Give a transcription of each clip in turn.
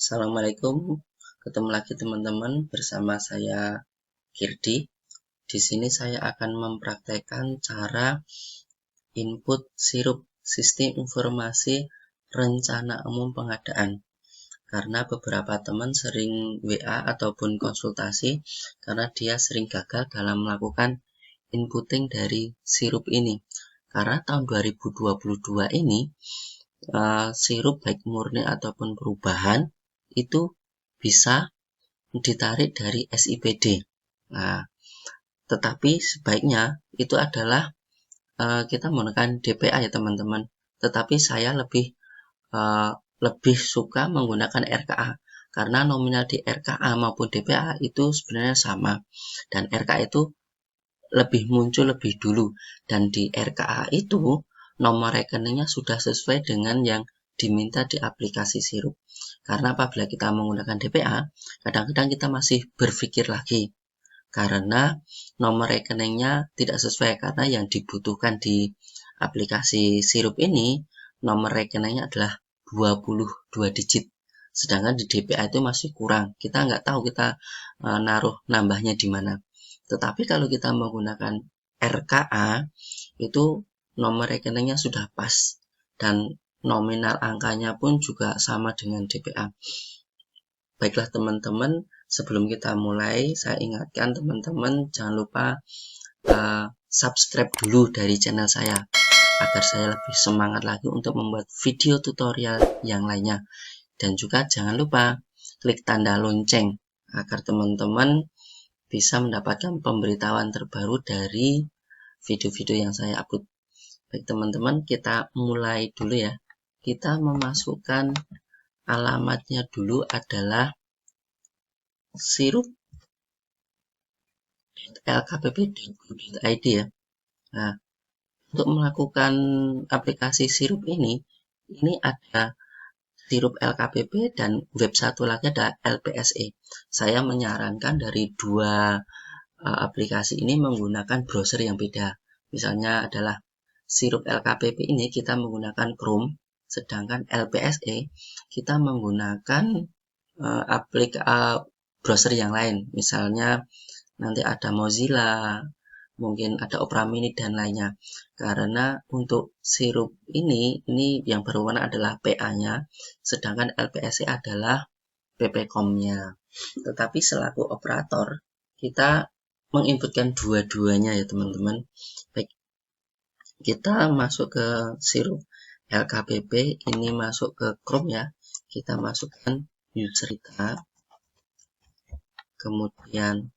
Assalamualaikum, ketemu lagi teman-teman bersama saya Kirdi. Di sini saya akan mempraktekkan cara input sirup sistem informasi rencana umum pengadaan. Karena beberapa teman sering WA ataupun konsultasi karena dia sering gagal dalam melakukan inputting dari sirup ini. Karena tahun 2022 ini sirup baik murni ataupun perubahan itu bisa ditarik dari SIPD. Nah, tetapi sebaiknya itu adalah kita menggunakan DPA ya teman-teman. Tetapi saya lebih suka menggunakan RKA karena nominal di RKA maupun DPA itu sebenarnya sama, dan RKA itu lebih muncul lebih dulu, dan di RKA itu nomor rekeningnya sudah sesuai dengan yang diminta di aplikasi sirup. Karena apabila kita menggunakan DPA, kadang-kadang kita masih berpikir lagi karena nomor rekeningnya tidak sesuai, karena yang dibutuhkan di aplikasi sirup ini nomor rekeningnya adalah 22 digit, sedangkan di DPA itu masih kurang, kita nggak tahu kita naruh nambahnya di mana. Tetapi kalau kita menggunakan RKA itu nomor rekeningnya sudah pas dan nominal angkanya pun juga sama dengan DPA. Baiklah teman-teman, sebelum kita mulai, saya ingatkan teman-teman jangan lupa subscribe dulu dari channel saya agar saya lebih semangat lagi untuk membuat video tutorial yang lainnya. Dan juga jangan lupa klik tanda lonceng agar teman-teman bisa mendapatkan pemberitahuan terbaru dari video-video yang saya upload. Baik teman-teman, kita mulai dulu ya. Kita memasukkan alamatnya dulu adalah sirup lkpp.go.id ya. Nah, untuk melakukan aplikasi sirup ini ada sirup LKPP dan web satu lagi ada LPSE. Saya menyarankan dari dua aplikasi ini menggunakan browser yang beda. Misalnya adalah sirup LKPP ini kita menggunakan Chrome, sedangkan LPSE kita menggunakan browser yang lain. Misalnya nanti ada Mozilla, mungkin ada Opera Mini dan lainnya. Karena untuk sirup ini yang berwarna adalah PA-nya, sedangkan LPSC adalah PPCom-nya. Tetapi selaku operator kita menginputkan dua-duanya ya teman-teman. Baik, kita masuk ke sirup LKPP, ini masuk ke Chrome ya. Kita masukkan user kita, kemudian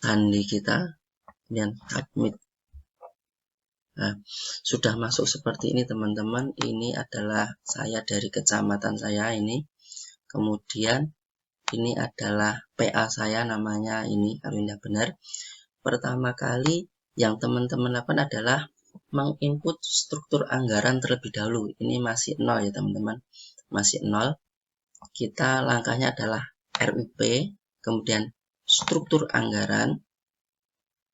sandi kita, dan admit. Nah, sudah masuk seperti ini teman-teman. Ini adalah saya dari kecamatan saya ini. Kemudian ini adalah PA saya, namanya ini Arwinda Benar. Pertama kali yang teman-teman lakukan adalah menginput struktur anggaran terlebih dahulu. Ini masih 0 ya teman-teman, masih 0. Kita langkahnya adalah RUP, kemudian struktur anggaran.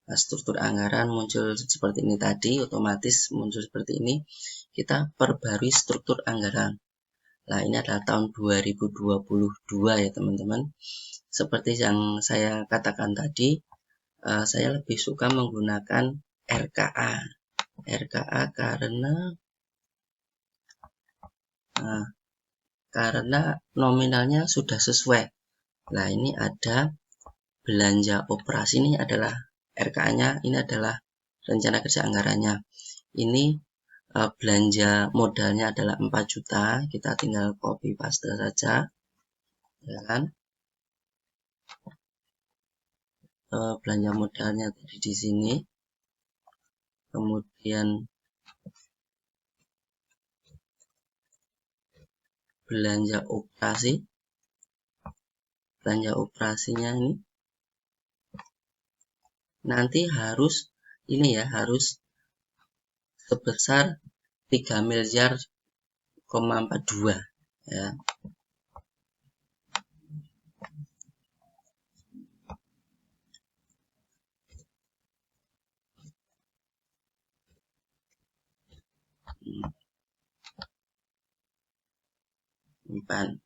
Nah, struktur anggaran muncul seperti ini tadi, otomatis muncul seperti ini. Kita perbarui struktur anggaran. Nah, ini adalah tahun 2022 ya teman-teman. Seperti yang saya katakan tadi, saya lebih suka menggunakan RKA. RKA karena nominalnya sudah sesuai. Nah, ini ada belanja operasi, ini adalah RKA-nya, ini adalah rencana kerja anggarannya. Ini belanja modalnya adalah 4 juta, kita tinggal copy paste saja ya kan. Belanja modalnya tadi di sini, kemudian belanja operasinya ini nanti harus sebesar 3 miliar,42 ya. simpan.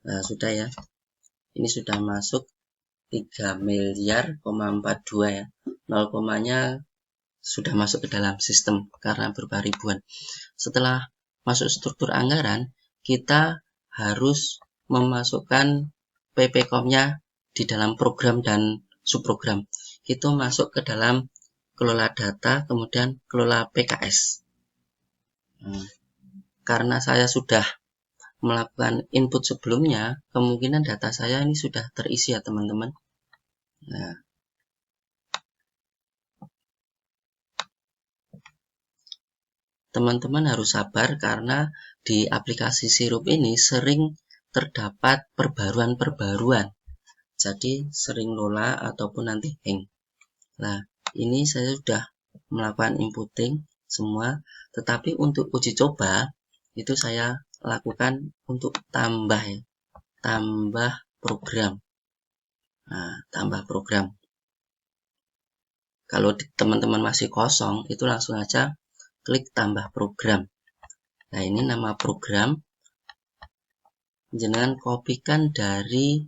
Nah, sudah ya. Ini sudah masuk 3 miliar,42 ya. 0 komanya sudah masuk ke dalam sistem karena berupa ribuan. Setelah masuk struktur anggaran, kita harus memasukkan PPCOM-nya di dalam program dan subprogram. Itu masuk ke dalam kelola data, kemudian kelola PKS. Karena saya sudah melakukan input sebelumnya, kemungkinan data saya ini sudah terisi ya teman-teman. Nah, teman-teman harus sabar karena di aplikasi Sirup ini sering terdapat perbaruan-perbaruan. Jadi sering lola ataupun nanti hang. Nah, ini saya sudah melakukan inputting semua, tetapi untuk uji coba itu saya lakukan untuk tambah ya. Tambah program. Nah, tambah program. Kalau teman-teman masih kosong, itu langsung aja klik tambah program. Nah, ini nama program. Jangan kopikan dari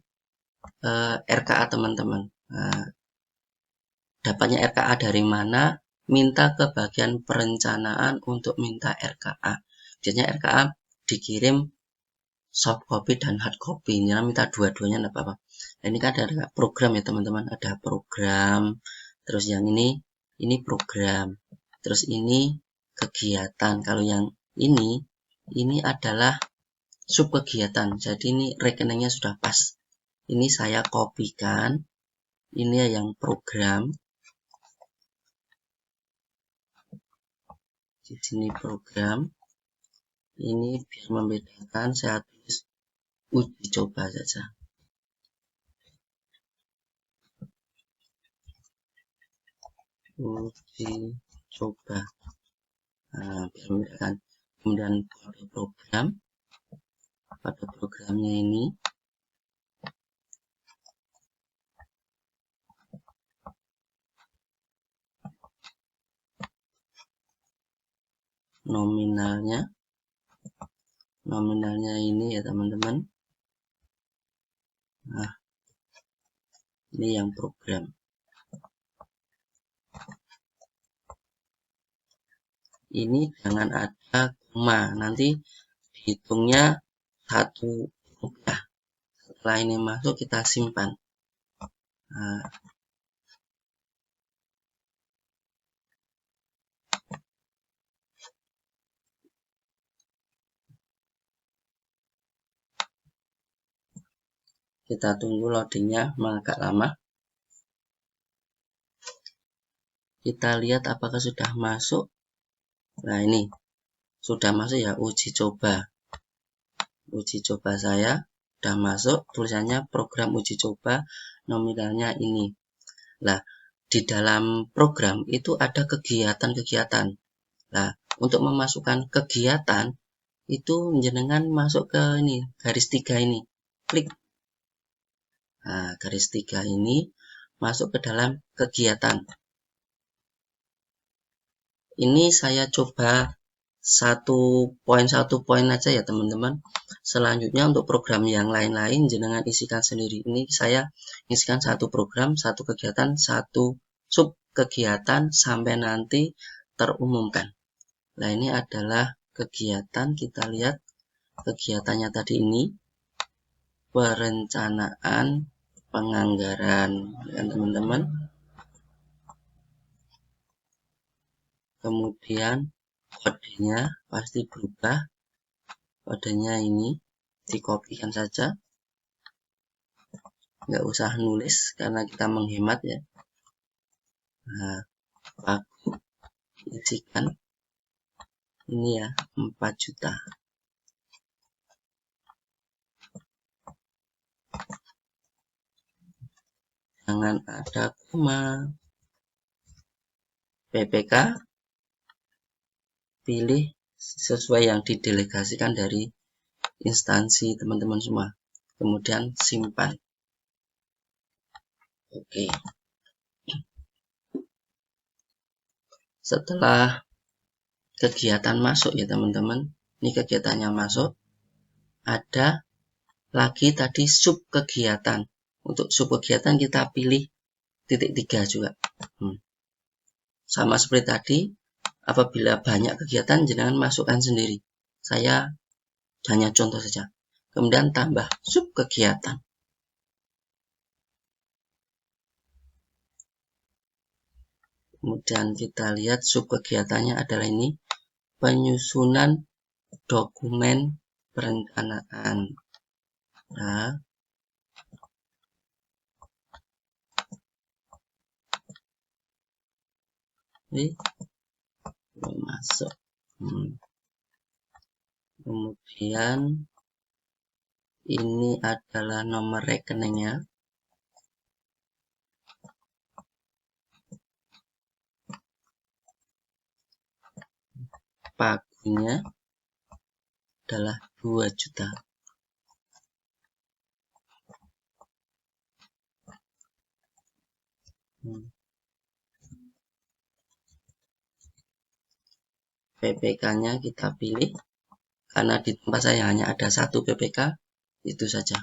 RKA teman-teman. Nah, dapatnya RKA dari mana? Minta ke bagian perencanaan untuk minta RKA. Biasanya RKA dikirim soft copy dan hard copy. Jangan minta dua-duanya, enggak apa-apa. Nah, ini kan ada program ya teman-teman. Ada program. Terus yang ini program. Terus ini kegiatan. Kalau yang ini adalah sub kegiatan. Jadi ini rekeningnya sudah pas. Ini saya kopikan. Ini yang program. Di sini program. Ini biar membedakan saya tulis uji coba saja. Uji coba. Nah, biar membedakan. Kemudian kode program. Pada programnya ini nominalnya ini ya teman-teman. Nah, ini yang program. Ini jangan ada koma, nanti dihitungnya 1 rupiah. Setelah ini masuk kita simpan. Nah, kita tunggu loadingnya agak lama. Kita lihat apakah sudah masuk. Nah, ini sudah masuk ya, uji coba. Uji coba saya sudah masuk, tulisannya program uji coba, nominalnya ini. Nah, di dalam program itu ada kegiatan-kegiatan. Nah, untuk memasukkan kegiatan itu jenengan masuk ke ini, garis 3 ini. Klik. Nah, garis 3 ini masuk ke dalam kegiatan. Ini saya coba satu poin aja ya teman-teman. Selanjutnya untuk program yang lain-lain jenengan isikan sendiri. Ini saya isikan satu program, satu kegiatan, satu sub kegiatan sampai nanti terumumkan. Nah, ini adalah kegiatan. Kita lihat kegiatannya tadi ini perencanaan penganggaran ya teman-teman. Kemudian kodenya pasti berubah. Kodenya ini dikopikan saja, nggak usah nulis karena kita menghemat ya. Nah, aku isikan ini ya 4 juta. Jangan ada koma. PPK pilih sesuai yang didelegasikan dari instansi teman-teman semua. Kemudian simpan. Oke. Setelah kegiatan masuk ya teman-teman. Ini kegiatannya masuk. Ada lagi tadi sub kegiatan. Untuk sub kegiatan kita pilih titik 3 juga. Sama seperti tadi, apabila banyak kegiatan jangan masukkan sendiri. Saya hanya contoh saja. Kemudian tambah sub kegiatan. Kemudian kita lihat sub kegiatannya adalah ini, penyusunan dokumen perencanaan. Nah, ini belum masuk. Kemudian ini adalah nomor rekeningnya. Pagunya adalah 2 juta. PPK-nya kita pilih. Karena di tempat saya hanya ada 1 PPK, itu saja.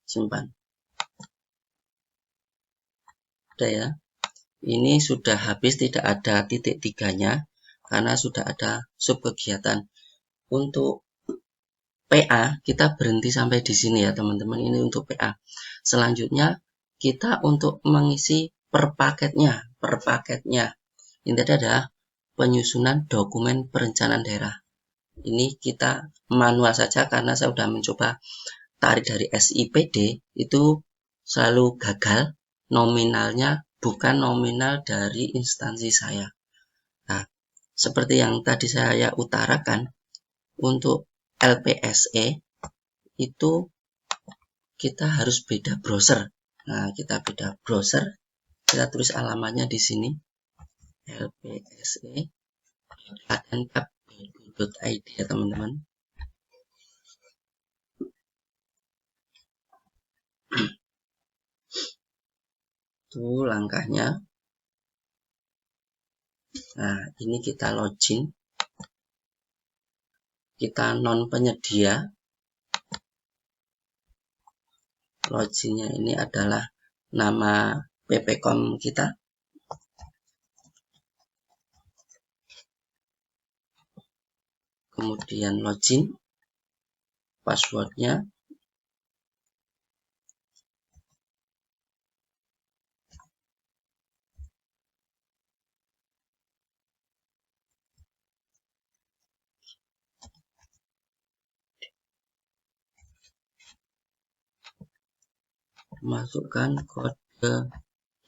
Simpan. Udah ya. Ini sudah habis, tidak ada titik 3-nya karena sudah ada sub kegiatan. Untuk PA kita berhenti sampai di sini ya teman-teman. Ini untuk PA. Selanjutnya kita untuk mengisi per paketnya. Ini adalah penyusunan dokumen perencanaan daerah. Ini kita manual saja karena saya sudah mencoba tarik dari SIPD, itu selalu gagal. Nominalnya bukan nominal dari instansi saya. Nah, seperti yang tadi saya utarakan, untuk LPSE itu kita harus beda browser. Nah, kita beda browser. Kita tulis alamatnya di sini. lpse.ankap.id ya teman-teman. Itu langkahnya. Nah, ini kita login. Kita non penyedia. Loginnya ini adalah nama ppcom kita. Kemudian login. Passwordnya. Masukkan kode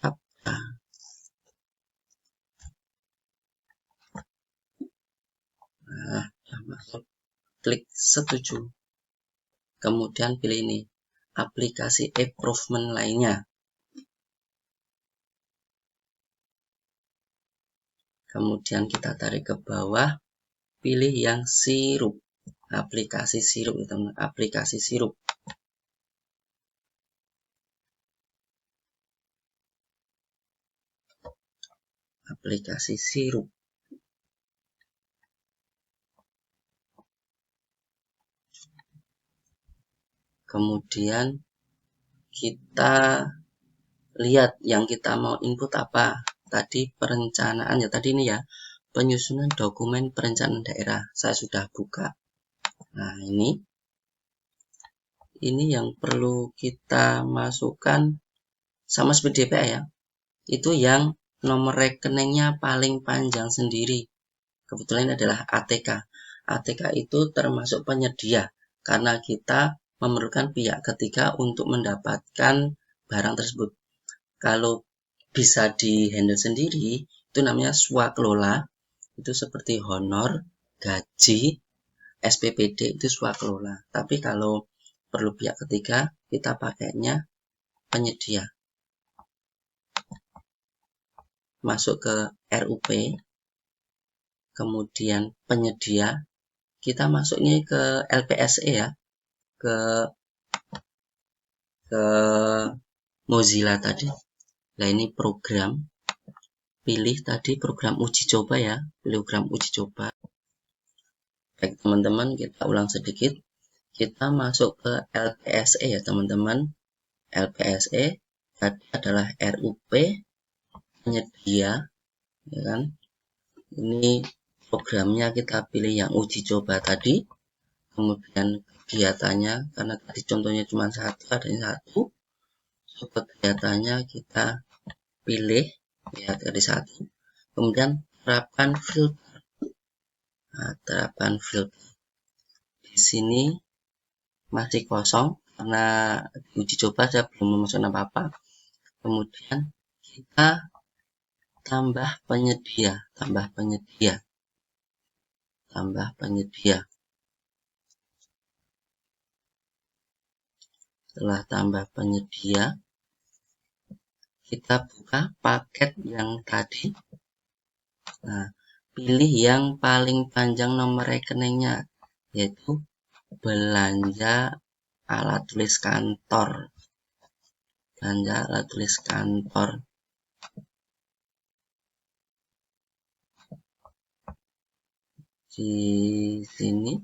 CAPTCHA. Nah, sudah masuk. Klik setuju. Kemudian pilih ini, aplikasi improvement lainnya. Kemudian kita tarik ke bawah, pilih yang sirup. Aplikasi sirup, teman-teman. Aplikasi sirup. Aplikasi sirup. Kemudian kita lihat yang kita mau input apa. Tadi perencanaan ya, tadi ini ya, penyusunan dokumen perencanaan daerah. Saya sudah buka. Nah, ini yang perlu kita masukkan sama seperti DPA ya. Itu yang nomor rekeningnya paling panjang sendiri. Kebetulan adalah ATK. ATK itu termasuk penyedia karena kita memerlukan pihak ketiga untuk mendapatkan barang tersebut. Kalau bisa di handle sendiri, itu namanya swakelola. Itu seperti honor, gaji, SPPD itu swakelola. Tapi kalau perlu pihak ketiga, kita pakainya penyedia. Masuk ke RUP, kemudian penyedia, kita masuknya ke LPSE ya, ke Mozilla tadi. Nah, ini program, pilih tadi program uji coba ya, pilih program uji coba. Baik teman-teman, kita ulang sedikit. Kita masuk ke LPSE ya teman-teman. LPSE tadi adalah RUP penyedia, ya kan? Ini programnya kita pilih yang uji coba tadi. Kemudian kegiatannya, karena tadi contohnya cuma satu, adanya satu. Kegiatannya kita pilih ya dari satu. Kemudian terapkan filter. Nah, terapkan filter. Di sini masih kosong karena uji coba saya belum memasukkan apa-apa. Kemudian kita tambah penyedia. Setelah tambah penyedia, kita buka paket yang tadi. Nah, pilih yang paling panjang nomor rekeningnya, yaitu belanja alat tulis kantor. Di sini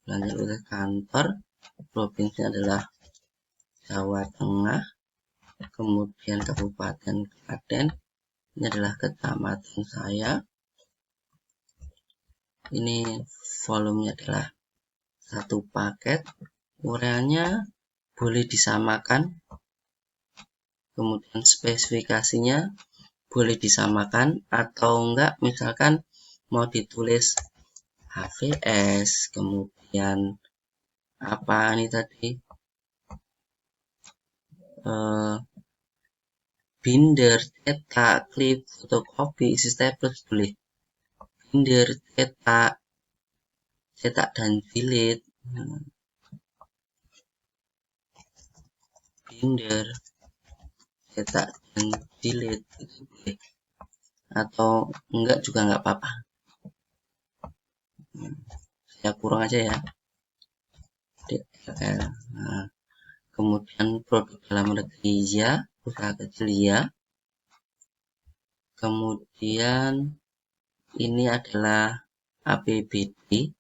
belanja tulis kantor, provinsi adalah Jawa Tengah, kemudian Kabupaten Klaten, ini adalah kecamatan saya. Ini volumenya adalah satu paket, uraiannya boleh disamakan, kemudian spesifikasinya boleh disamakan atau enggak, misalkan mau ditulis HVS, kemudian apa ini tadi, binder, cetak, klip, fotokopi, isi staples boleh. Binder, cetak dan jilid. Binder, cetak dan jilid itu boleh. Atau enggak juga enggak apa-apa. Saya kurang aja ya. DLL. Nah, kemudian produk dalam negeri ya, usaha kecil ya. Kemudian ini adalah APBD,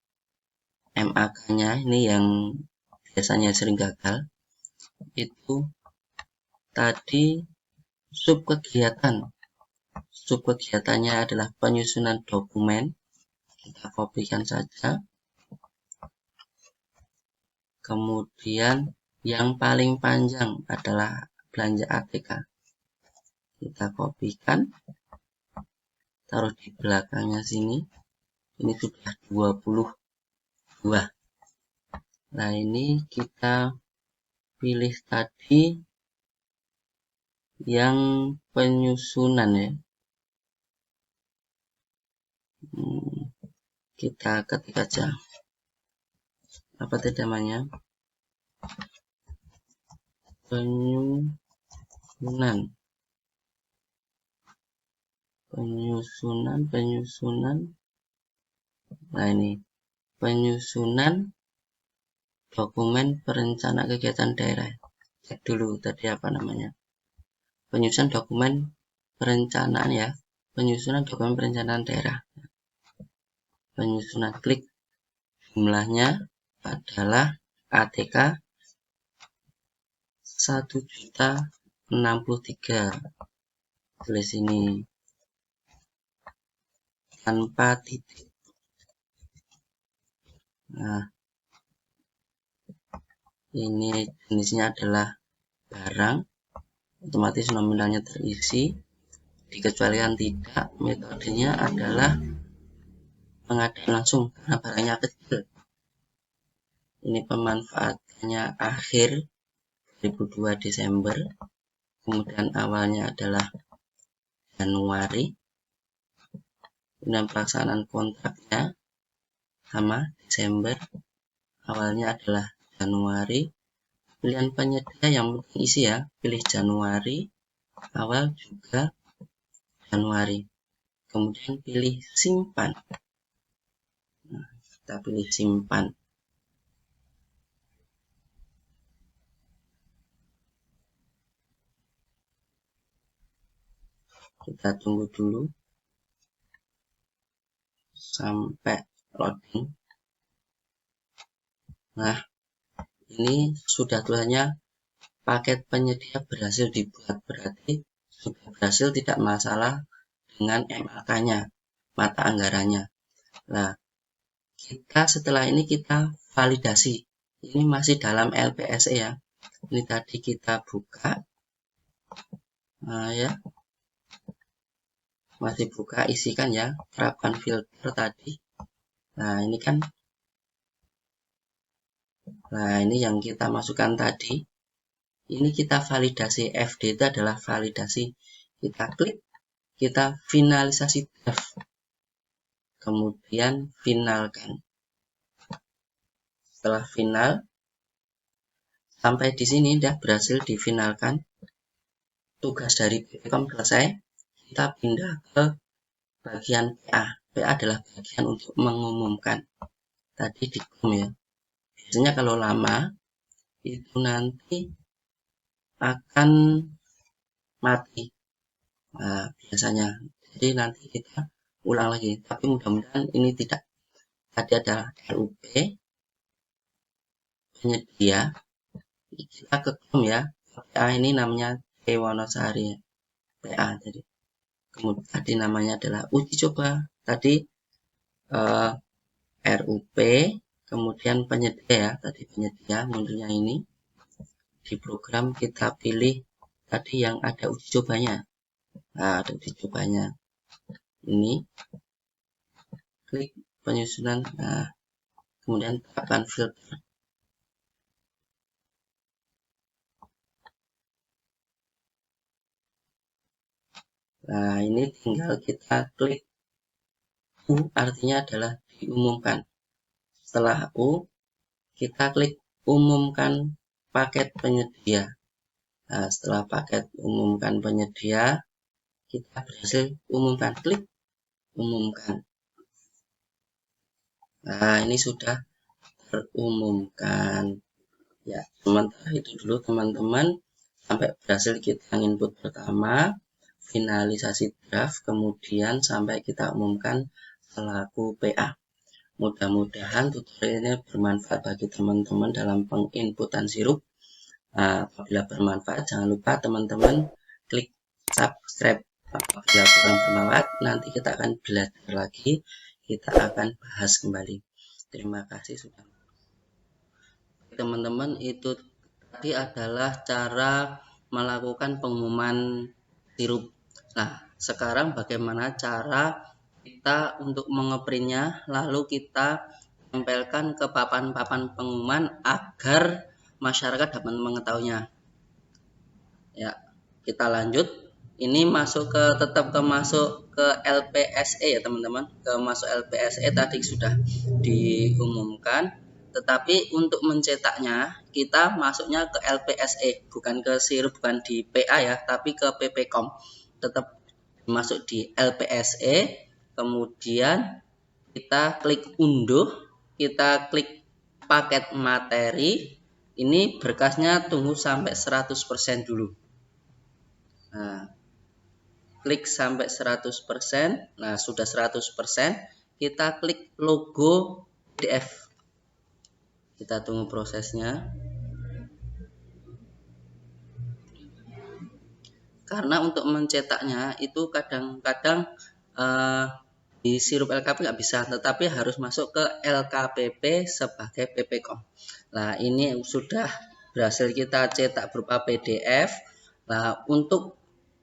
MAK-nya ini yang biasanya sering gagal. Itu tadi subkegiatannya adalah penyusunan dokumen. Kita kopikan saja. Kemudian yang paling panjang adalah belanja ATK. Kita kopikan, taruh di belakangnya sini. Ini sudah 22. Nah, ini kita pilih tadi yang penyusunan ya. Kita ketik aja. Apa tadi namanya? Penyusunan. Nah, ini penyusunan dokumen perencanaan kegiatan daerah. Cek dulu tadi apa namanya. Penyusunan dokumen perencanaan ya. Penyusunan dokumen perencanaan daerah. Penyusunan, klik. Jumlahnya adalah ATK 1.063. Tulis ini tanpa titik. Nah, ini jenisnya adalah barang, otomatis nominalnya terisi. Dikecualikan tidak, metodenya adalah pengadaan langsung karena barangnya kecil. Ini pemanfaatannya akhir 2002 Desember, kemudian awalnya adalah Januari, kemudian pelaksanaan kontraknya sama Desember, awalnya adalah Januari. Pilihan penyedia yang penting isi ya, pilih Januari, awal juga Januari. Kemudian pilih simpan. Nah, kita pilih simpan. Kita tunggu dulu sampai loading. Nah, ini sudah tulisannya paket penyedia berhasil dibuat, berarti sudah berhasil, tidak masalah dengan MAK-nya, mata anggarannya. Nah, kita setelah ini kita validasi. Ini masih dalam LPSE ya. Ini tadi kita buka. Nah, ya. Masih buka, isikan ya, terapkan filter tadi. Nah, ini kan. Nah, ini yang kita masukkan tadi. Ini kita validasi. FD itu adalah validasi. Kita klik, kita finalisasi draft. Kemudian finalkan. Setelah final, sampai di sini sudah berhasil difinalkan. Tugas dari PPCom selesai. Kita pindah ke bagian PA. PA adalah bagian untuk mengumumkan. Tadi di COM ya. Biasanya kalau lama itu nanti akan mati. Nah, biasanya. Jadi nanti kita ulang lagi. Tapi mudah-mudahan ini tidak. Tadi adalah RUP penyedia. Kita ke COM ya. PA ini namanya Wonosari PA tadi. Kemudian tadi namanya adalah uji coba. Tadi RUP, kemudian penyedia ya, tadi penyedia munculnya ini. Di program kita pilih tadi yang ada uji cobanya. Nah, ada uji cobanya. Ini klik penyusunan. Nah, kemudian terapkan filter. Nah, ini tinggal kita klik U, artinya adalah diumumkan. Setelah U, kita klik umumkan paket penyedia. Nah, setelah paket umumkan penyedia, kita berhasil umumkan, klik umumkan. Nah, ini sudah terumumkan. Ya, sementara itu dulu teman-teman, sampai berhasil kita input pertama, finalisasi draft, kemudian sampai kita umumkan selaku PA. Mudah-mudahan tutorialnya bermanfaat bagi teman-teman dalam penginputan sirup. Nah, apabila bermanfaat, jangan lupa teman-teman klik subscribe. Apabila kurang bermanfaat, nanti kita akan belajar lagi, kita akan bahas kembali. Terima kasih sudah. Teman-teman, itu tadi adalah cara melakukan pengumuman sirup. Nah, sekarang bagaimana cara kita untuk mengeprintnya, lalu kita tempelkan ke papan-papan pengumuman agar masyarakat dapat mengetahuinya. Ya, kita lanjut. Ini tetap masuk ke LPSE ya teman-teman. Masuk LPSE tadi sudah diumumkan. Tetapi untuk mencetaknya kita masuknya ke LPSE, bukan ke sirup, bukan di PA ya, tapi ke PPCom. Tetap masuk di LPSE, kemudian kita klik unduh, kita klik paket materi. Ini berkasnya tunggu sampai 100% dulu. Nah, klik sampai 100%. Nah, sudah 100%, kita klik logo PDF. Kita tunggu prosesnya. Karena untuk mencetaknya itu kadang-kadang di sirup LKP nggak bisa, tetapi harus masuk ke LKPP sebagai PPCom. Nah, ini sudah berhasil kita cetak berupa PDF. Nah, untuk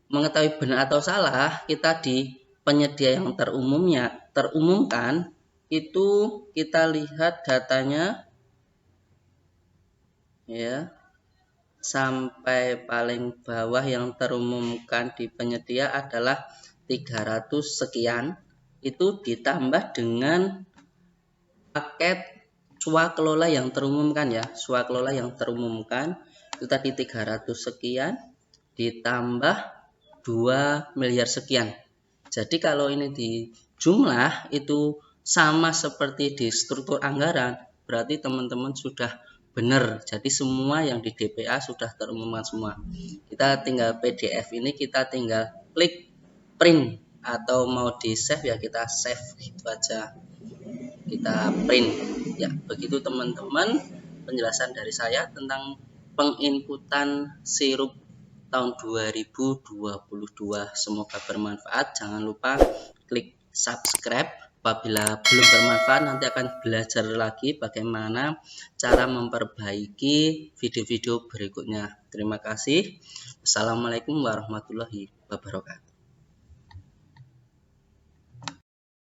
mengetahui benar atau salah, kita di penyedia yang terumumkan itu kita lihat datanya ya, sampai paling bawah yang terumumkan di penyedia adalah 300 sekian. Itu ditambah dengan paket swakelola yang terumumkan ya, swakelola yang terumumkan itu tadi 300 sekian ditambah 2 miliar sekian. Jadi kalau ini di jumlah itu sama seperti di struktur anggaran, berarti teman-teman sudah benar. Jadi semua yang di DPA sudah terumumkan semua. Kita tinggal PDF ini, kita tinggal klik print, atau mau di save ya kita save gitu aja. kita print. Ya, begitu teman-teman penjelasan dari saya tentang penginputan sirup tahun 2022. Semoga bermanfaat. Jangan lupa klik subscribe. Apabila belum bermanfaat, nanti akan belajar lagi bagaimana cara memperbaiki video-video berikutnya. Terima kasih. Assalamualaikum warahmatullahi wabarakatuh.